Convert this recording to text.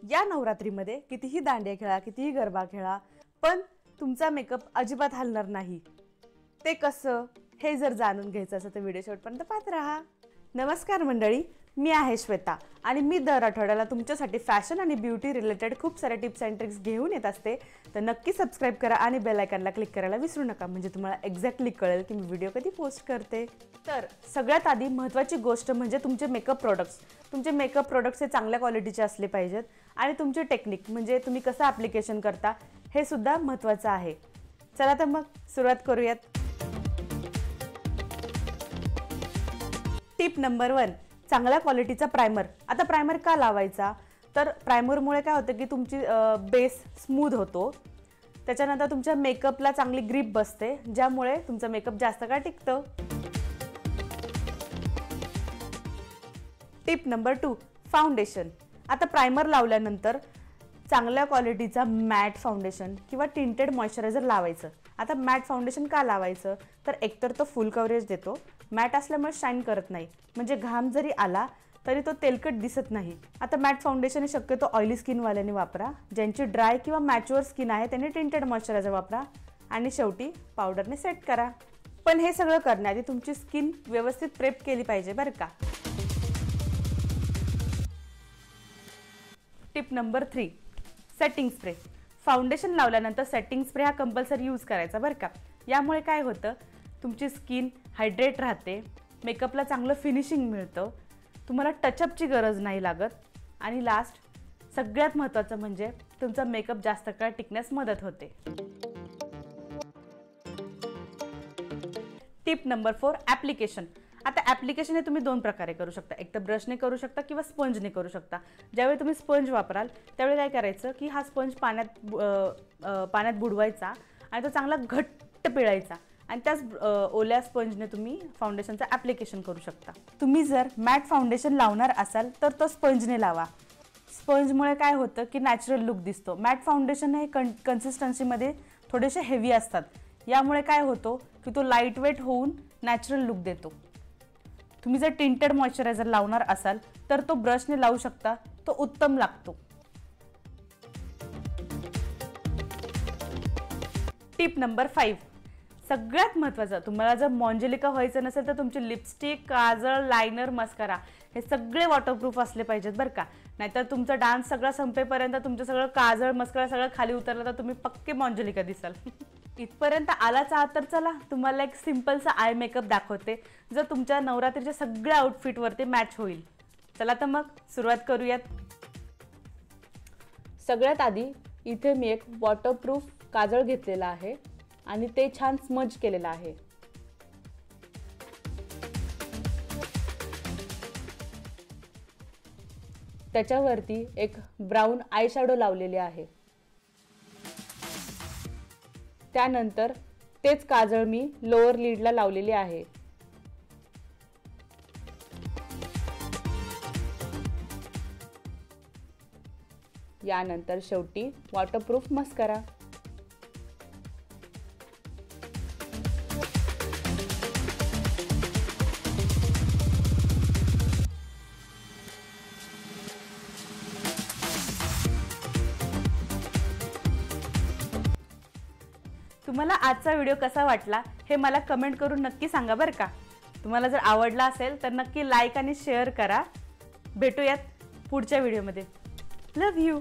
या नवरात्रीमध्ये कितीही दांडिया खेळा, कितीही गरबा खेळा, पण तुमचा मेकअप अजिबात हलणार नाही। ते कसं हे जर जाणून घ्यायचं असेल तर व्हिडिओ शेवटपर्यंत पाहत राहा। नमस्कार मंडळी, मी आहे श्वेता आणि मी दर आठवड्याला तुमच्यासाठी फॅशन आणि ब्युटी रिलेटेड खूप सारे टिप्स अँड ट्रिक्स घेऊन येत असते। तर नक्की सबस्क्राइब करा आणि बेल आयकॉनला क्लिक करायला विसरू नका, म्हणजे तुम्हाला एक्झॅक्टली कळेल की मी व्हिडिओ कधी पोस्ट करते। तर सगळ्यात आधी महत्त्वाची गोष्ट म्हणजे तुमचे मेकअप प्रोडक्ट्स। तुमचे मेकअप प्रोडक्ट्स हे चांगल्या क्वालिटीचे असले पाहिजेत आणि तुमचे टेक्निक म्हणजे तुम्ही कसं ॲप्लिकेशन करता हे सुद्धा महत्त्वाचं आहे। चला तर मग सुरुवात करूयात। टिप नंबर 1, चांगल्या क्वालिटीचा प्राइमर। आता प्राइमर का लावायचा, तर प्राइमरमुळे काय होतं की तुमची बेस स्मूथ होतो, त्याच्यानंतर तुमच्या मेकअपला चांगली ग्रिप बसते, ज्यामुळे तुमचा मेकअप जास्त काळ टिकतो। Tip number 2, foundation. आता प्राइमर लावल्यानंतर चांगल्या क्वालिटीचा मॅट फाउंडेशन किंवा टिंटेड मॉइश्चरायझर लावायचं। आता मॅट फाउंडेशन का लावायचं, तर एकतर तो फुल कव्हरेज देतो, मॅट असल्यामुळे शाईन करत नाही, म्हणजे घाम जरी आला तरी तो तेलकट दिसत नाही। आता मॅट फाउंडेशन हे शक्यतो ऑइली स्किनवाल्याने वापरा, ज्यांची ड्राय किंवा मॅच्युअर स्किन आहे त्यांनी टिंटेड मॉइश्चरायझर वापरा आणि शेवटी पावडरने सेट करा। पण हे सगळं करण्याआधी तुमची स्किन व्यवस्थित प्रेप केली पाहिजे बरं का। Tip number 3, setting spray. Foundation लावल्यानंतर सेटिंग स्प्रे हा कंपल्सरी यूज करायचा बरं का। यामुळे काय होतं, तुमची स्किन हायड्रेट राहते, मेकअपला चांगलं फिनिशिंग मिळतं, तुम्हाला टचअपची गरज नाही लागत आणि लास्ट सगळ्यात महत्त्वाचं म्हणजे तुमचा मेकअप जास्त काळ टिकण्यास मदत होते। Tip number 4, application. आता ॲप्लिकेशन हे तुम्ही 2 प्रकारे करू शकता, एक तर ब्रशने करू शकता किंवा स्पंजने करू शकता। ज्यावेळी तुम्ही स्पंज वापराल त्यावेळी काय करायचं की हा स्पंज पाण्यात बुडवायचा आणि तो चांगला घट्ट पिळायचा आणि त्याच ओल्या स्पंजने तुम्ही फाउंडेशनचं ॲप्लिकेशन करू शकता। तुम्ही जर मॅट फाउंडेशन लावणार असाल तर तो स्पंजने लावा। स्पंजमुळे काय होतं की नॅचरल लुक दिसतो। मॅट फाउंडेशन हे कन्सिस्टन्सीमध्ये थोडेसे हेवी असतात, यामुळे काय होतो की तो लाईट वेट होऊन नॅचरल लुक देतो। तुम्ही जर टिंटेड मॉइश्चरायझर लावणार असाल तर तो ब्रशने लावू शकता, तो उत्तम लागतो। टिप नंबर 5, सगळ्यात महत्त्वाचं, तुम्हाला जर मॉन्जेलिका व्हायचं नसेल तर तुमची लिपस्टिक, काजळ, लायनर, मस्कारा हे सगळे वॉटरप्रूफ असले पाहिजेत बरं का। नाहीतर तुमचा डान्स सगळा संपेपर्यंत तुमचं सगळं काजळ, मस्कारा सगळं खाली उतरलं तर तुम्ही पक्के मॉन्जेलिका दिसाल। इथपर्यंत आलाच आहात तर चला तुम्हाला एक सिंपलचा आय मेकअप दाखवते, जो तुमच्या नवरात्रीच्या सगळ्या आउटफिटवरती मॅच होईल। चला तर मग सुरुवात करूयात। सगळ्यात आधी इथे मी एक वॉटरप्रूफ काजळ घेतलेला आहे आणि ते छान स्मज केलेलं आहे। त्याच्यावरती एक ब्राऊन आय शॅडो लावलेले आहे। त्यानंतर तेच काजळ मी लोअर लिडला लावलेले आहे। यानंतर शेवटी वॉटरप्रूफ मस्कारा। तुम्हाला आजचा व्हिडिओ कसा वाटला हे मला कमेंट करून नक्की सांगा बरं का। तुम्हाला जर आवडला असेल तर नक्की लाईक आणि शेअर करा। भेटूयात पुढच्या व्हिडिओमध्ये। Love you.